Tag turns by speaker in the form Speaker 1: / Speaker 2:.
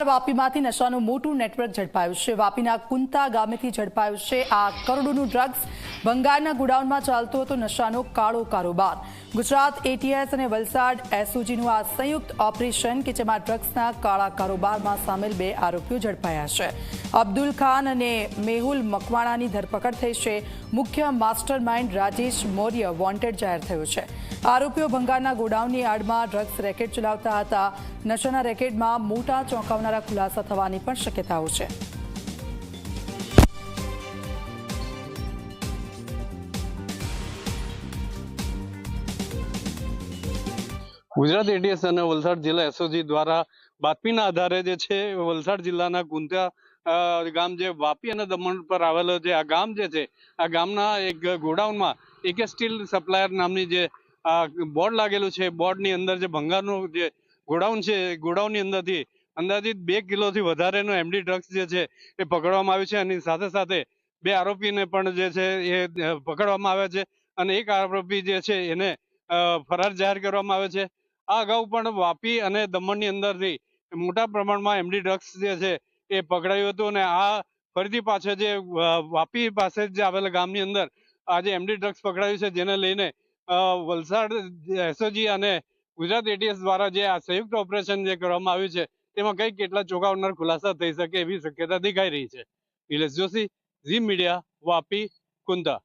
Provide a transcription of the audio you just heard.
Speaker 1: વાપીમાંથી નશાનું મોટું નેટવર્ક ઝડપાયું છે। વાપીના કુંતા ગામેથી ઝડપાયું છે આ કરોડોનું ડ્રગ્સ। બંગાળના ગોડાઉનમાં ચાલતો હતો નશાનો કાળો કારોબાર। ગુજરાત એટીએસ અને વલસાડ એસઓજીનું આ સંયુક્ત ઓપરેશન કે જેમાં ડ્રગ્સના કાળા કારોબારમાં સામેલ 2 આરોપીઓ ઝડપાયા છે। અબ્દુલ ખાન અને મેહુલ મકવાણાની ધરપકડ થઈ છે। મુખ્ય master mind Rajesh Maurya wanted જાહેર થયો છે। આરોપીઓ બંગાળના ગોડાઉનની આડમાં ડ્રગ્સ રેકેટ ચલાવતા હતા। નશાના રેકેટમાં મોટા ચોંકાવનારા ખુલાસા થવાની પણ શક્યતાઓ છે।
Speaker 2: ગુજરાત એટીએસ અને વલસાડ જિલ્લા એસઓજી દ્વારા બાતમીના આધારે જે છે વલસાડ જિલ્લાના કુંતા ગામ જે વાપી અને દમણ પર આવેલો જે આ ગામ જે છે આ ગામના એક ગોડાઉનમાં AK સ્ટીલ સપ્લાયર નામની જે બોર્ડ લાગેલું છે બોર્ડની અંદર જે ભંગારનું જે ગોડાઉન છે ગોડાઉનની અંદરથી અંદાજિત 2 કિલોથી વધારેનો MD ડ્રગ્સ જે છે એ પકડવામાં આવ્યું છે અને સાથે સાથે 2 આરોપીને પણ જે છે એ પકડવામાં આવ્યા છે અને એક આરોપી જે છે એને ફરાર જાહેર કરવામાં આવે છે। આ અગાઉ પણ વાપી અને દમણની અંદરથી મોટા પ્રમાણમાં MD ડ્રગ્સ જે છે એ પકડાયું હતું અને આ ફરીથી પાછળ જે વાપી પાસે જ આવેલા ગામની અંદર આ જે MD ડ્રગ્સ પકડાયું છે જેને લઈને વલસાડ એસઓજી અને ગુજરાત એટીએસ દ્વારા જે આ સંયુક્ત ઓપરેશન જે કરવામાં આવ્યું છે તેમાં કઈ કેટલા ચોંકાવનાર ખુલાસા થઈ શકે એવી શક્યતા દેખાઈ રહી છે। નિલેશ જોશી, ઝી મીડિયા, વાપી, કુંતા।